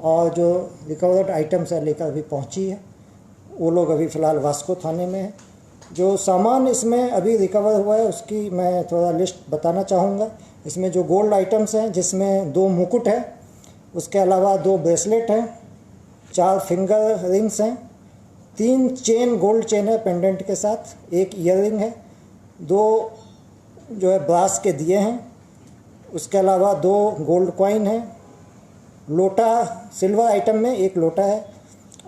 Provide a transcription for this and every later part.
और जो recovered items है लेकर अभी पहुंची है। वो लोग अभी फ़िलहाल वास्को थाने में है। जो सामान इसमें अभी रिकवर हुआ है उसकी मैं थोड़ा लिस्ट बताना चाहूँगा। इसमें जो गोल्ड आइटम्स हैं जिसमें 2 मुकुट है, उसके अलावा 2 ब्रेसलेट हैं, 4 फिंगर रिंग्स हैं, 3 चेन गोल्ड चेन है पेंडेंट के साथ, 1 ईयररिंग है, 2 जो है ब्रास के दिए हैं, उसके अलावा 2 गोल्ड कॉइन है, लोटा सिल्वर आइटम में 1 लोटा है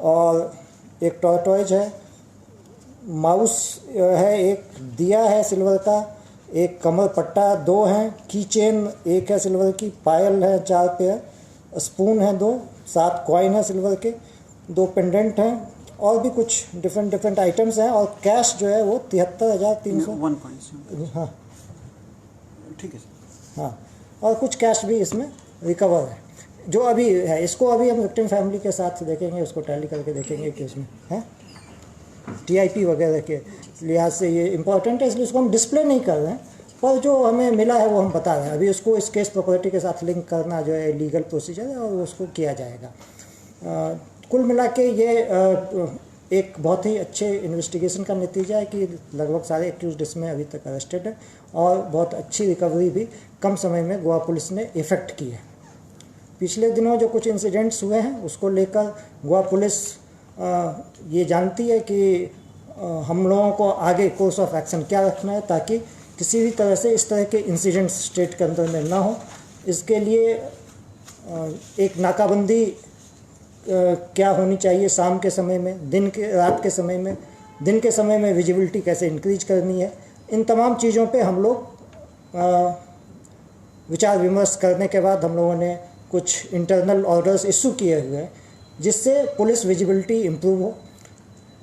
और 1 टॉर्टॉइज है, माउस है, 1 दिया है सिल्वर का, 1 कमर पट्टा, 2 हैं, की चेन 1 है सिल्वर की, पायल है 4 पेयर, स्पून है 2, 7 कॉइन है सिल्वर के, 2 पेंडेंट हैं और भी कुछ डिफरेंट आइटम्स हैं। और कैश जो है वो 73,300। 1 हाँ ठीक है सर। हाँ, और कुछ कैश भी इसमें रिकवर है जो अभी है। इसको अभी हम विक्टिम फैमिली के साथ देखेंगे, उसको टैली करके देखेंगे कि उसमें है टीआईपी वगैरह के लिहाज से ये इम्पॉर्टेंट है, इसलिए उसको हम डिस्प्ले नहीं कर रहे हैं, पर जो हमें मिला है वो हम बता रहे हैं। अभी उसको इस केस प्रॉपर्टी के साथ लिंक करना जो है लीगल प्रोसीजर है और उसको किया जाएगा। कुल मिला के ये एक बहुत ही अच्छे इन्वेस्टिगेशन का नतीजा है कि लगभग सारे एक्यूज्ड इसमें अभी तक अरेस्टेड है और बहुत अच्छी रिकवरी भी कम समय में गोवा पुलिस ने इफ़ेक्ट की है। पिछले दिनों जो कुछ इंसिडेंट्स हुए हैं उसको लेकर गोवा पुलिस ये जानती है कि हम लोगों को आगे कोर्स ऑफ एक्शन क्या रखना है ताकि किसी भी तरह से इस तरह के इंसिडेंट्स स्टेट के अंदर में ना हो। इसके लिए एक नाकाबंदी क्या होनी चाहिए शाम के समय में, रात के समय में, दिन के समय में विजिबिलिटी कैसे इंक्रीज करनी है, इन तमाम चीज़ों पे हम लोग विचार विमर्श करने के बाद हम लोगों ने कुछ इंटरनल ऑर्डर्स इशू किए हुए हैं जिससे पुलिस विजिबिलिटी इम्प्रूव हो।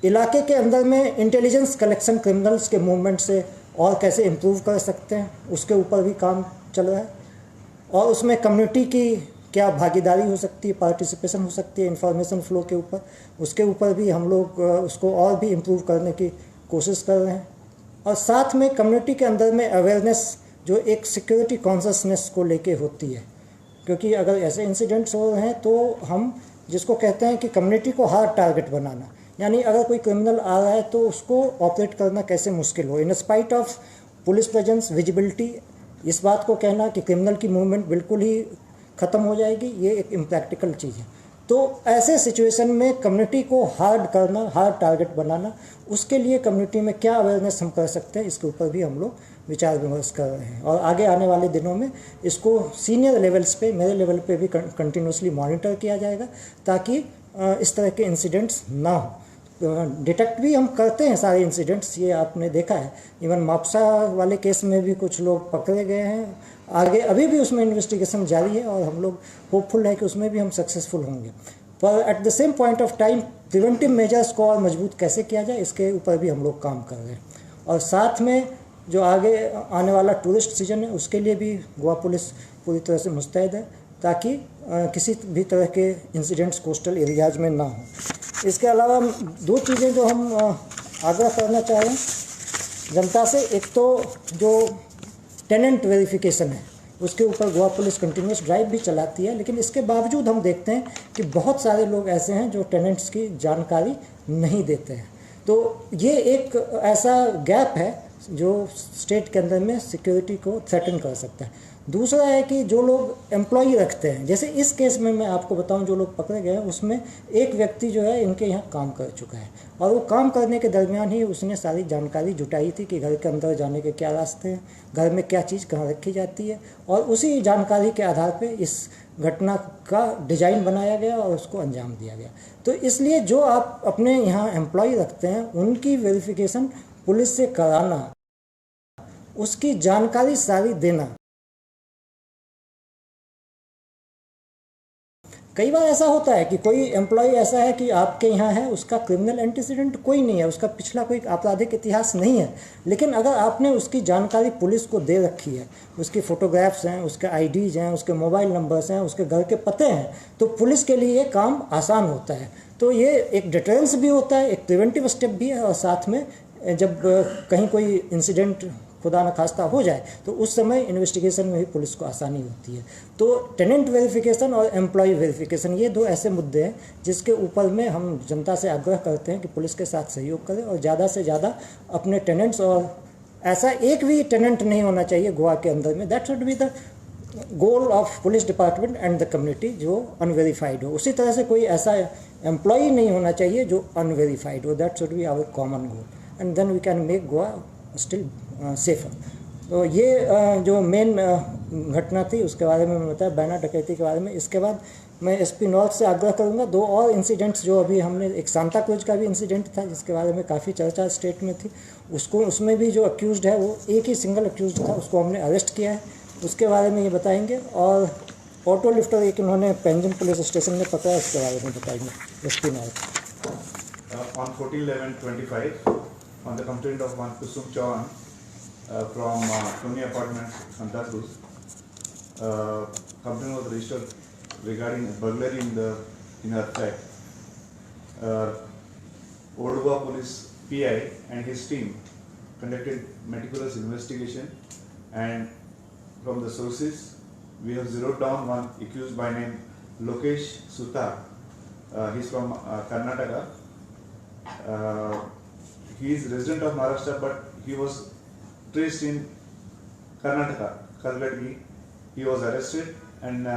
इलाके के अंदर में इंटेलिजेंस कलेक्शन क्रिमिनल्स के मूवमेंट से और कैसे इम्प्रूव कर सकते हैं उसके ऊपर भी काम चल रहा है और उसमें कम्युनिटी की क्या भागीदारी हो सकती है, पार्टिसिपेशन हो सकती है इंफॉर्मेशन फ्लो के ऊपर, उसके ऊपर भी हम लोग उसको और भी इम्प्रूव करने की कोशिश कर रहे हैं। और साथ में कम्युनिटी के अंदर में अवेयरनेस जो एक सिक्योरिटी कॉन्शसनेस को लेके होती है, क्योंकि अगर ऐसे इंसिडेंट्स हो रहे हैं तो हम जिसको कहते हैं कि कम्युनिटी को हार्ड टारगेट बनाना, यानी अगर कोई क्रिमिनल आ रहा है तो उसको ऑपरेट करना कैसे मुश्किल हो। In spite of police presence visibility, इस बात को कहना कि क्रिमिनल की मूवमेंट बिल्कुल ही ख़त्म हो जाएगी, ये एक इम्प्रैक्टिकल चीज़ है। तो ऐसे सिचुएशन में कम्युनिटी को हार्ड करना, हार्ड टारगेट बनाना, उसके लिए कम्युनिटी में क्या अवेयरनेस हम कर सकते हैं इसके ऊपर भी हम लोग विचार विमर्श कर रहे हैं। और आगे आने वाले दिनों में इसको सीनियर लेवल्स पे, मेरे लेवल पे भी कंटिन्यूसली मॉनिटर किया जाएगा ताकि इस तरह के इंसिडेंट्स ना हो। डिटेक्ट भी हम करते हैं सारे इंसिडेंट्स, ये आपने देखा है। इवन मापसा वाले केस में भी कुछ लोग पकड़े गए हैं, आगे अभी भी उसमें इन्वेस्टिगेशन जारी है और हम लोग होपफुल है कि उसमें भी हम सक्सेसफुल होंगे। पर at the same point of time preventive measures को और मजबूत कैसे किया जाए इसके ऊपर भी हम लोग काम कर रहे हैं। और साथ में जो आगे आने वाला टूरिस्ट सीजन है उसके लिए भी गोवा पुलिस पूरी तरह से मुस्तैद है ताकि किसी भी तरह के इंसिडेंट्स कोस्टल एरियाज में ना हो। इसके अलावा 2 चीज़ें जो हम आग्रह करना चाह रहे हैं जनता से, एक तो जो टेनेंट वेरिफिकेशन है उसके ऊपर गोवा पुलिस कंटिन्यूस ड्राइव भी चलाती है, लेकिन इसके बावजूद हम देखते हैं कि बहुत सारे लोग ऐसे हैं जो टेनेंट्स की जानकारी नहीं देते हैं। तो ये एक ऐसा गैप है जो स्टेट के अंदर में सिक्योरिटी को थ्रेटन कर सकता है। दूसरा है कि जो लोग एम्प्लॉई रखते हैं, जैसे इस केस में मैं आपको बताऊं जो लोग पकड़े गए हैं उसमें एक व्यक्ति जो है इनके यहाँ काम कर चुका है और वो काम करने के दरमियान ही उसने सारी जानकारी जुटाई थी कि घर के अंदर जाने के क्या रास्ते हैं, घर में क्या चीज़ कहाँ रखी जाती है, और उसी जानकारी के आधार पर इस घटना का डिज़ाइन बनाया गया और उसको अंजाम दिया गया। तो इसलिए जो आप अपने यहाँ एम्प्लॉय रखते हैं उनकी वेरिफिकेशन पुलिस से कराना, उसकी जानकारी सारी देना। कई बार ऐसा होता है कि कोई एम्प्लॉय ऐसा है कि आपके यहाँ है, उसका क्रिमिनल एंटीसीडेंट कोई नहीं है, उसका पिछला कोई आपराधिक इतिहास नहीं है, लेकिन अगर आपने उसकी जानकारी पुलिस को दे रखी है, उसकी फ़ोटोग्राफ्स हैं, उसके आईडीज़ हैं, उसके मोबाइल नंबर्स हैं, उसके घर के पते हैं, तो पुलिस के लिए ये काम आसान होता है। तो ये एक डिटरेंस भी होता है, एक प्रिवेंटिव स्टेप भी है, और साथ में जब कहीं कोई इंसिडेंट खुदा न खास्ता हो जाए तो उस समय इन्वेस्टिगेशन में भी पुलिस को आसानी होती है। तो टेनेंट वेरिफिकेशन और एम्प्लॉय वेरिफिकेशन ये दो ऐसे मुद्दे हैं जिसके ऊपर में हम जनता से आग्रह करते हैं कि पुलिस के साथ सहयोग करें और ज़्यादा से ज़्यादा अपने टेनेंट्स, और ऐसा एक भी टेनेंट नहीं होना चाहिए गोवा के अंदर में, that should be the goal of police department and the community, जो अनवेरीफाइड हो। उसी तरह से कोई ऐसा एम्प्लॉई नहीं होना चाहिए जो अनवेरीफाइड हो, that should be our common goal and then we can make Goa still safer. तो ये जो मेन घटना थी उसके बारे में मैं बताया, बैनर डकैती के बारे में। इसके बाद मैं एसपी नॉर्थ से आग्रह करूंगा, दो और इंसिडेंट्स जो अभी हमने, एक सांता क्रूज का भी इंसिडेंट था जिसके बारे में काफ़ी चर्चा स्टेट में थी, उसमें भी जो अक्यूज्ड है वो एक ही सिंगल अक्यूज्ड था, उसको हमने अरेस्ट किया है, उसके बारे में ये बताएंगे। और ऑटो लिफ्टर एक इन्होंने पेंजिम पुलिस स्टेशन में पकड़ा, उसके बारे में बताएंगे SP north. On 14/11/25, on the complaint of one Kusum Chauhan from Tony Apartments, Santa Cruz, complaint was registered regarding burglary in her flat. Old Goa Police PI and his team conducted meticulous investigation, and from the sources we have zeroed down one accused by name Lokesh Sutar. He is from Karnataka. He is resident of Maharashtra, but he was traced in Karnataka, Kalgadgi. He was arrested, and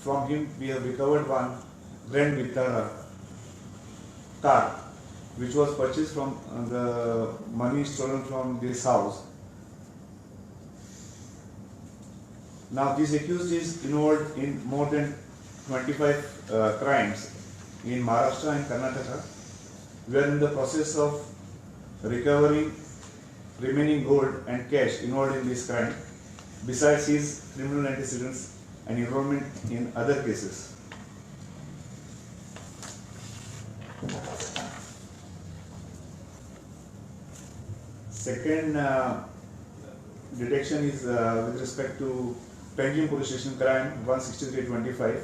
from him we have recovered one Grand Vitara car, which was purchased from the money stolen from this house. Now, this accused is involved in more than 25 crimes in Maharashtra and Karnataka. We are in the process of recovering remaining gold and cash involved in this crime, besides his criminal antecedents and involvement in other cases. Second detection is with respect to Penjim Police Station crime 16325,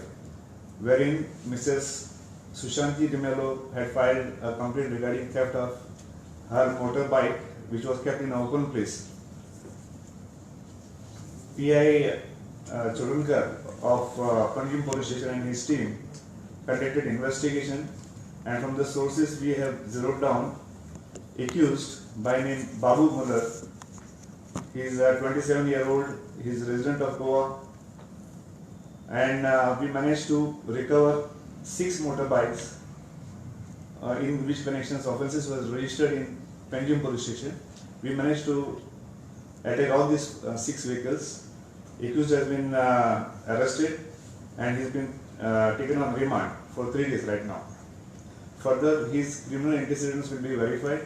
wherein Mrs. Sushanti Dimelo had filed a complaint regarding theft of her motorbike, which was kept in an open place. PI Chodunkar of Penjim Police Station and his team conducted investigation, and from the sources we have zeroed down accused by name Babu Mullar. He is a 27-year-old. He is a resident of Goa, and we managed to recover 6 motorbikes in which connections offences was registered in Penjim Police Station. We managed to attack all these 6 vehicles. Accused has been arrested and he's been taken on remand for 3 days right now. Further, his criminal antecedents will be verified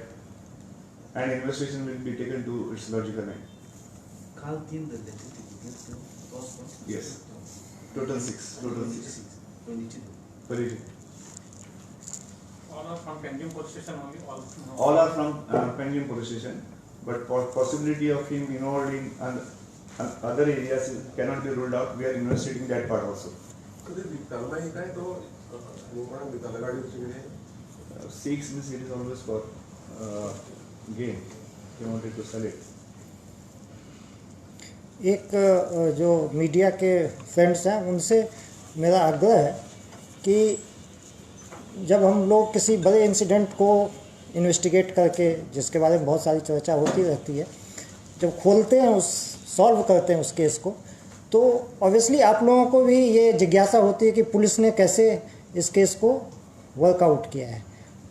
and investigation will be taken to its logical end. Yes, total 6. 22. All are from Penjim Police Station only? All are from Penjim Police Station, but possibility of him involved in other areas cannot be ruled out. We are investigating that part also. 6 means it is always for gain. He wanted to sell it. एक जो media के friends हैं उनसे मेरा आग्रह है कि जब हम लोग किसी बड़े इंसिडेंट को इन्वेस्टिगेट करके, जिसके बारे में बहुत सारी चर्चा होती रहती है, जब खोलते हैं, सॉल्व करते हैं उस केस को, तो ऑब्वियसली आप लोगों को भी ये जिज्ञासा होती है कि पुलिस ने कैसे इस केस को वर्कआउट किया है।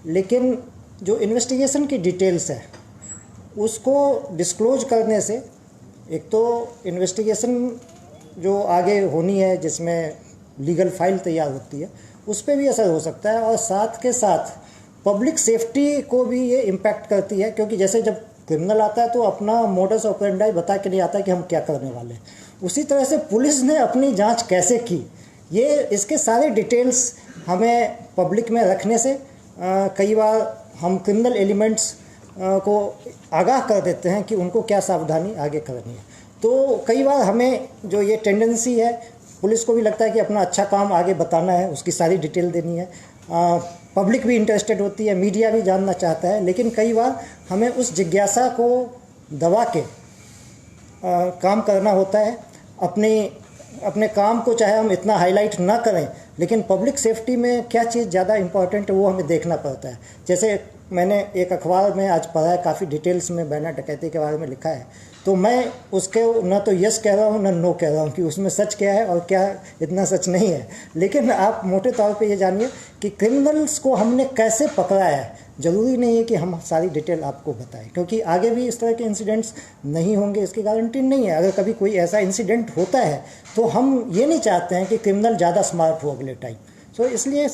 लेकिन जो इन्वेस्टिगेशन की डिटेल्स है उसको डिस्क्लोज करने से एक तो इन्वेस्टिगेशन जो आगे होनी है, जिसमें लीगल फाइल तैयार होती है, उस पर भी असर हो सकता है, और साथ के साथ पब्लिक सेफ्टी को भी ये इम्पैक्ट करती है, क्योंकि जैसे जब क्रिमिनल आता है तो अपना मोडस ऑपरेंडाई बता के नहीं आता कि हम क्या करने वाले हैं। उसी तरह से पुलिस ने अपनी जांच कैसे की, ये इसके सारे डिटेल्स हमें पब्लिक में रखने से कई बार हम क्रिमिनल एलिमेंट्स को आगाह कर देते हैं कि उनको क्या सावधानी आगे करनी है। तो कई बार हमें जो ये टेंडेंसी है, पुलिस को भी लगता है कि अपना अच्छा काम आगे बताना है, उसकी सारी डिटेल देनी है, पब्लिक भी इंटरेस्टेड होती है, मीडिया भी जानना चाहता है, लेकिन कई बार हमें उस जिज्ञासा को दबा के काम करना होता है। अपने काम को चाहे हम इतना हाईलाइट ना करें, लेकिन पब्लिक सेफ्टी में क्या चीज़ ज़्यादा इम्पॉर्टेंट है वो हमें देखना पड़ता है। जैसे मैंने एक अखबार में आज पढ़ा है, काफ़ी डिटेल्स में बैनर डकैती के बारे में लिखा है, तो मैं उसके ना तो यस कह रहा हूँ ना नो कह रहा हूँ कि उसमें सच क्या है और क्या इतना सच नहीं है। लेकिन आप मोटे तौर पे ये जानिए कि क्रिमिनल्स को हमने कैसे पकड़ा है। ज़रूरी नहीं है कि हम सारी डिटेल आपको बताएं, क्योंकि आगे भी इस तरह के इंसिडेंट्स नहीं होंगे इसकी गारंटी नहीं है। अगर कभी कोई ऐसा इंसिडेंट होता है तो हम ये नहीं चाहते हैं कि क्रिमिनल ज़्यादा स्मार्ट हो अगले टाइम। सो इसलिए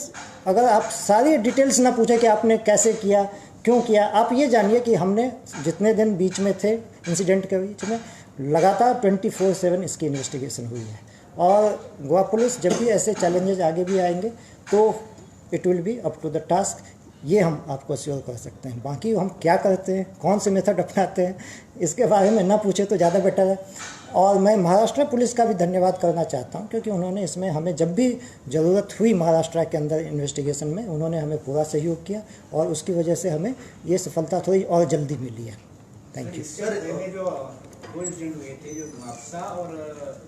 अगर आप सारी डिटेल्स ना पूछें कि आपने कैसे किया, क्यों किया, आप ये जानिए कि हमने जितने दिन बीच में थे इंसिडेंट के बीच में, लगातार 24/7 इसकी इन्वेस्टिगेशन हुई है। और गोवा पुलिस जब भी ऐसे चैलेंजेस आगे भी आएंगे तो it will be up to the task, ये हम आपको अश्योर कर सकते हैं। बाकी हम क्या करते हैं, कौन से मेथड अपनाते हैं, इसके बारे में ना पूछे तो ज़्यादा बेटर है। और मैं महाराष्ट्र पुलिस का भी धन्यवाद करना चाहता हूं, क्योंकि उन्होंने इसमें हमें जब भी ज़रूरत हुई महाराष्ट्र के अंदर इन्वेस्टिगेशन में, उन्होंने हमें पूरा सहयोग किया और उसकी वजह से हमें ये सफलता थोड़ी और जल्दी मिली है। Thank you. सर, जो दो इंसिडेंट हुए थे, जो मापसा और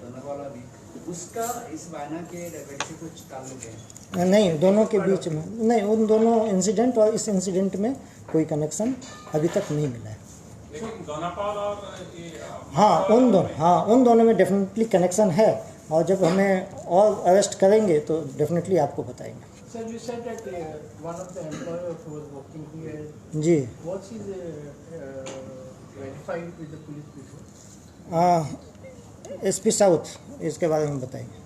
धनवाला भी, उसका इस वायना के डकैती से कुछ ताल्लुक है? नहीं, दोनों के बीच में नहीं, उन दोनों इंसिडेंट और इस इंसिडेंट में कोई कनेक्शन अभी तक नहीं मिला है। लेकिन दोनापाल और उन दोनों में डेफिनेटली कनेक्शन है, और जब हमें और अरेस्ट करेंगे तो डेफिनेटली आपको बताएंगे। Sir, you said that one of the employee who was working here, जी, what's his verified with the police before? SP south, इसके बारे में बताएंगे।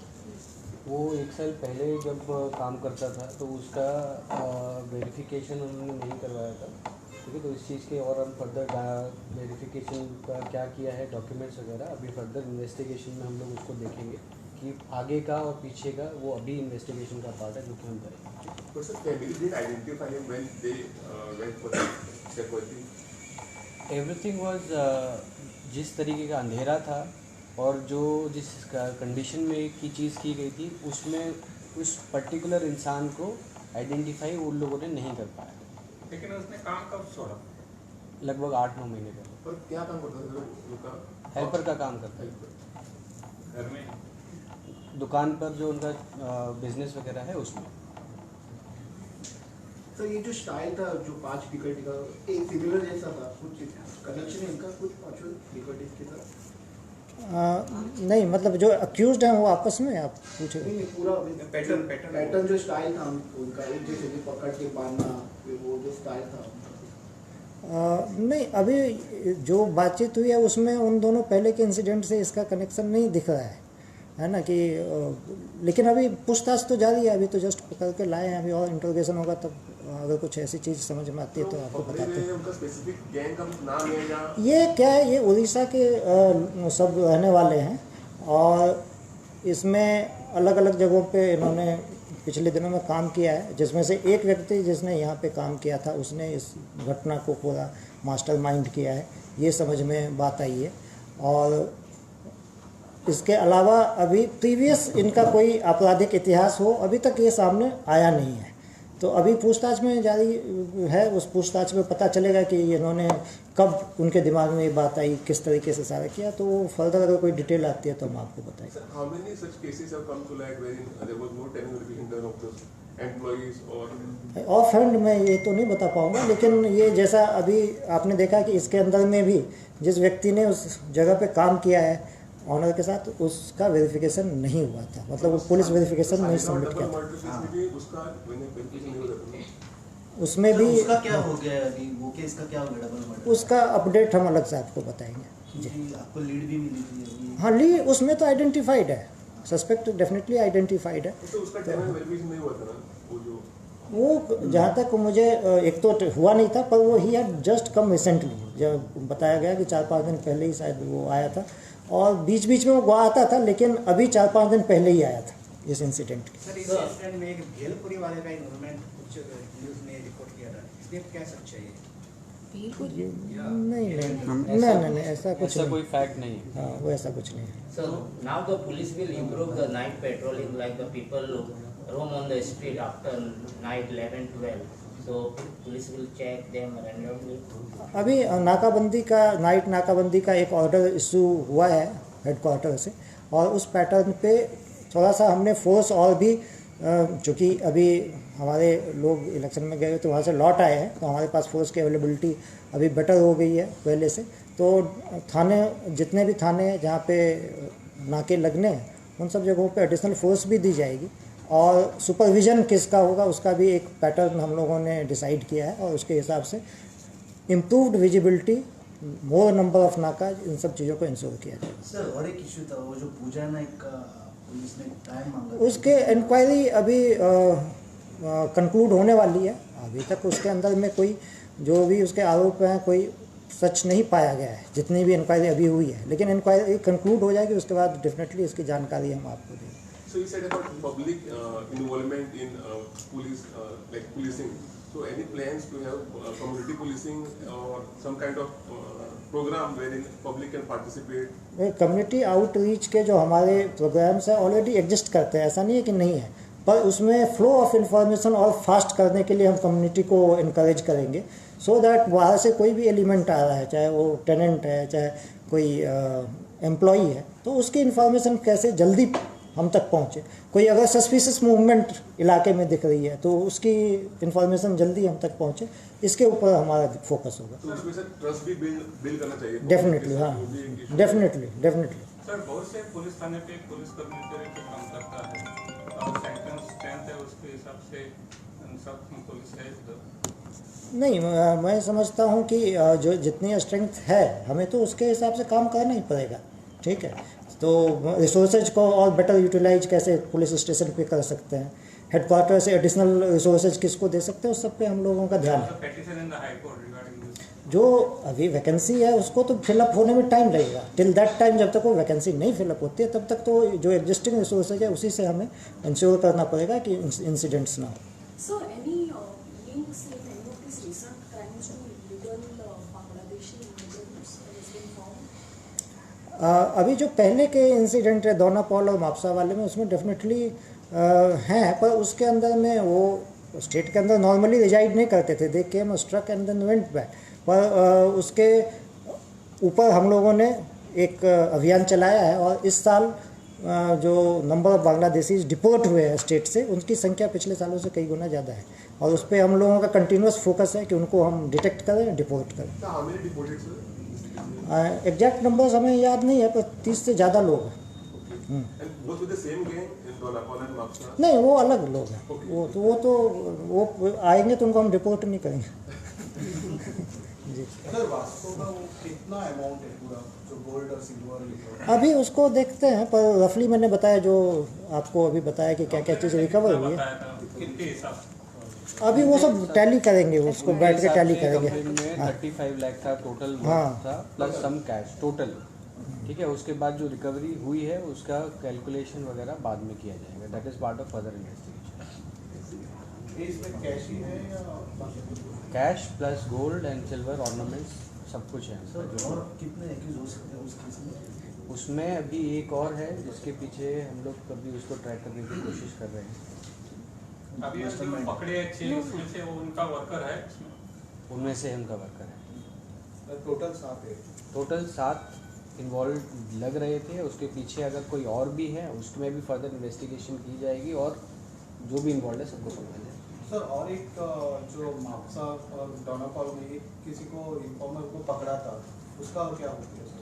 वो 1 साल पहले जब काम करता था तो उसका वेरिफिकेशन उन्होंने नहीं करवाया था, ठीक है। तो इस चीज़ के और हम फर्दर वेरिफिकेशन का क्या किया है, डॉक्यूमेंट्स वगैरह, अभी फर्दर इन्वेस्टिगेशन में हम लोग उसको देखेंगे कि आगे का और पीछे का, वो अभी इन्वेस्टिगेशन का पार्ट है जो कि हम करेंगे। एवरीथिंग वाज जिस तरीके का अंधेरा था और जिस कंडीशन में की चीज़ की गई थी, उसमें उस पर्टिकुलर इंसान को आइडेंटिफाई उन लोगों ने नहीं कर पाया। लेकिन उसने काम कब छोड़ा? लगभग 8-9 महीने पहले। और क्या काम करता था? हेल्पर का काम करता है, घर में दुकान पर जो उनका बिजनेस वगैरह है उसमें। सर, ये जो स्टाइल था, जो 5 लिबर्टी का एक सिमिलर जैसा था, कुछ कनेक्शन है इनका कुछ 5 लिबर्टी के साथ? नहीं, मतलब जो अक्यूज्ड हैं वो आपस में आप पूछे? नहीं, पूरा पैटर्न जो स्टाइल था उनका, एक जैसे कि पकड़ के बांधना, वो जो स्टाइल था उनका। नहीं, अभी जो बातचीत हुई है उसमें उन दोनों पहले के इंसिडेंट से इसका कनेक्शन नहीं दिख रहा है ना कि, लेकिन अभी पूछताछ तो जारी है, अभी तो जस्ट पकड़ के लाए हैं, अभी और इंट्रोगेशन होगा तब अगर कुछ ऐसी चीज़ समझ में आती है तो आपको बताते हैं। उनका स्पेसिफिक गैंग का नाम है या ये क्या है, ये उड़ीसा के सब रहने वाले हैं और इसमें अलग अलग जगहों पे इन्होंने पिछले दिनों में काम किया है, जिसमें से एक व्यक्ति जिसने यहाँ पे काम किया था उसने इस घटना को पूरा मास्टरमाइंड किया है, ये समझ में बात आई है। और इसके अलावा अभी प्रीवियस इनका कोई आपराधिक इतिहास हो अभी तक ये सामने आया नहीं है, तो अभी पूछताछ में जारी है। उस पूछताछ में पता चलेगा कि इन्होंने कब उनके दिमाग में ये बात आई, किस तरीके से सारा किया, तो फर्दर अगर कोई डिटेल आती है तो हम आपको बताएंगे। how many such cases have come to light wherein there was no tenure in terms of those employees or of hand मैं ये तो नहीं बता पाऊंगा, लेकिन ये जैसा अभी आपने देखा कि इसके अंदर में भी जिस व्यक्ति ने उस जगह पे काम किया है ऑनर के साथ, उसका वेरिफिकेशन नहीं हुआ था, मतलब वो पुलिस वेरिफिकेशन नहीं सबमिट किया था। उसमें भी उसका क्या हो गया अभी, वो केस का क्या हो गया डबल मर्डर? उसका अपडेट हम अलग से आपको बताएंगे जी। आपको लीड भी मिली थी अभी? हाँ, लीड उसमें तो आइडेंटिफाइड है, सस्पेक्ट डेफिनेटली आइडेंटिफाइड है। तो उसका tenure verification नहीं हुआ था ना, वो जो वो जहाँ तक मुझे एक तो हुआ नहीं था, पर वो he had just come recently, जब बताया गया कि 4-5 दिन पहले ही शायद वो आया था, और बीच बीच में वो गोवा आता था, लेकिन अभी 4-5 दिन पहले ही आया था इस इंसिडेंट के। सर, इस इंसिडेंट में एक भेलपुरी वाले का इन्वॉल्वमेंट कुछ न्यूज़ में रिपोर्ट किया था, इसलिए क्या सच्चाई है? नहीं, ऐसा कुछ ऐसा नहीं, कोई फैक्ट नहीं है। हाँ, वो ऐसा कुछ नहीं है। So now the police will improve the night patrolling, like the people roam on the street after night 11-12. So police will check them randomly. अभी नाकाबंदी का नाइट नाकाबंदी का एक ऑर्डर इशू हुआ है हेडक्वार्टर से, और उस पैटर्न पे थोड़ा सा हमने फोर्स और भी, चूँकि अभी हमारे लोग इलेक्शन में गए तो वहाँ से लौट आए हैं, तो हमारे पास फोर्स की अवेलेबिलिटी अभी बेटर हो गई है पहले से। तो थाने, जितने भी थाने हैं जहाँ पे नाके लगने हैं, उन सब जगहों पे एडिशनल फोर्स भी दी जाएगी, और सुपरविज़न किसका होगा उसका भी एक पैटर्न हम लोगों ने डिसाइड किया है, और उसके हिसाब से improved visibility, more number of नाका, इन सब चीज़ों को इंश्योर किया जाए। सर और एक इशू था, वो जो पूजा नाइक का पुलिस ने टाइम मांगा, उसके इंक्वायरी अभी कंक्लूड होने वाली है। अभी तक उसके अंदर में कोई जो भी उसके आरोप हैं कोई सच नहीं पाया गया है, जितनी भी इंक्वायरी अभी हुई है, लेकिन इंक्वायरी कंक्लूड हो जाएगी, उसके बाद डेफिनेटली इसकी जानकारी हम आपको देंगे। So you said about public involvement in police, like policing. So any plans to have community policing or some kind of program wherein public can participate? Community outreach के जो हमारे प्रोग्राम्स हैं ऑलरेडी एग्जिस्ट करते हैं, ऐसा नहीं है कि नहीं है, पर उसमें फ्लो ऑफ इंफॉर्मेशन और फास्ट करने के लिए हम कम्युनिटी को इनकरेज करेंगे, सो दैट वहाँ से कोई भी एलिमेंट आ रहा है, चाहे वो टेनेंट है, चाहे कोई एम्प्लॉई है, तो उसकी इन्फॉर्मेशन कैसे जल्दी हम तक पहुँचे। कोई अगर सस्पिशियस मूवमेंट इलाके में दिख रही है तो उसकी इन्फॉर्मेशन जल्दी हम तक पहुँचे, इसके ऊपर हमारा फोकस होगा। तो उसमें सर ट्रस्ट भी बिल्ड करना चाहिए। डेफिनेटली, हाँ, डेफिनेटली। सर बहुत से पुलिस थाने पे पुलिस कर्मचारी पे काम करता है, और सेंटेंस स्ट्रेंथ है उसके हिसाब से सब पुलिस है उधर। नहीं, मैं समझता हूँ कि जो जितनी स्ट्रेंथ है हमें तो उसके हिसाब से काम करना ही पड़ेगा, ठीक है। तो रिसोर्सेज को और बेटर यूटिलाइज कैसे पुलिस स्टेशन पे कर सकते हैं, हेडक्वार्टर से एडिशनल रिसोर्सेज किसको दे सकते हैं, उस सब पे हम लोगों का ध्यान है। जो अभी वैकेंसी है उसको तो फिलअप होने में टाइम लगेगा, टिल दैट टाइम जब तक वो वैकेंसी नहीं फिलअप होती है तब तक तो जो एग्जिस्टिंग रिसोर्सेज है उसी से हमें इंश्योर करना पड़ेगा कि इंसिडेंट्स ना हो। So any links with any of these recent crimes to illegal Bangladeshi immigrants has been found? अभी जो पहले के इंसिडेंट है दोनापॉल और मापसा वाले में, उसमें डेफिनेटली हैं, पर उसके अंदर में वो स्टेट के अंदर नॉर्मली रिजाइड नहीं करते थे, they came struck and then went back. पर उसके ऊपर हम लोगों ने एक अभियान चलाया है, और इस साल जो नंबर ऑफ बांग्लादेशीज डिपोर्ट हुए हैं स्टेट से, उनकी संख्या पिछले सालों से कई गुना ज़्यादा है, और उस पर हम लोगों का कंटिन्यूस फोकस है कि उनको हम डिटेक्ट करें, डिपोर्ट करें। एग्जैक्ट नंबर्स हमें याद नहीं है, पर 30 से ज़्यादा लोग हैं। नहीं, वो अलग लोग हैं, वो आएंगे तो उनको हम डिपोर्ट नहीं करेंगे। जी सर, वास्तव में वो कितना अमाउंट है पूरा जो गोल्ड और सिल्वर? अभी उसको देखते हैं, पर रफली मैंने बताया, जो आपको अभी बताया कि क्या क्या चीज़ रिकवर हुई है, अभी वो सब टैली करेंगे, उसको बैठ के टैली करेंगे। 35 लाख था टोटल, हाँ, था प्लस सम कैश टोटल, ठीक है। उसके बाद जो रिकवरी हुई है उसका कैलकुलेशन वगैरह बाद में किया जाएगा, that is part of further investigation. इसमें कैश ही है या cash plus gold and silver ornaments सब कुछ है। और कितने एक्यूज हो सकते हैं उस केस में? उसमें अभी एक और है जिसके पीछे हम लोग कभी उसको ट्रैक करने की कोशिश कर रहे हैं। अभी जो पकड़े अच्छे उसमें से वो उनका वर्कर है, उनमें से उनका वर्कर है। टोटल 7 है। टोटल 7 इन्वॉल्व लग रहे थे, उसके पीछे अगर कोई और भी है उसमें भी फर्दर इन्वेस्टिगेशन की जाएगी, और जो भी इन्वॉल्व है सबको पकड़ा जाएगा। सर, और एक जो मापसा और दोनापॉल में एक किसी को इन्फॉर्मर को पकड़ा था, उसका क्या हो गया सर?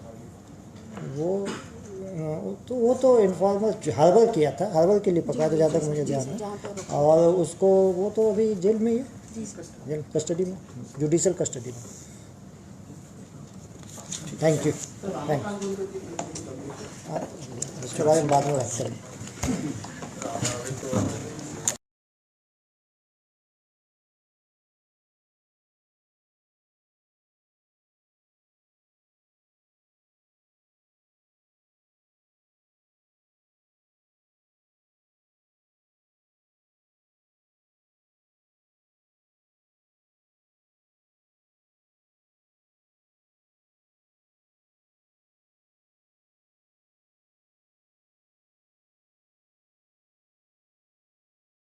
वो तो इन्फॉर्मर हर्बल किया था, हर्बल के लिए पकड़ा था, जहाँ तक मुझे ध्यान है, और उसको वो तो अभी जेल में ही है, जेल कस्टडी में, जुडिशियल कस्टडी में। थैंक यू, इसके बारे में बाद में बात करेंगे।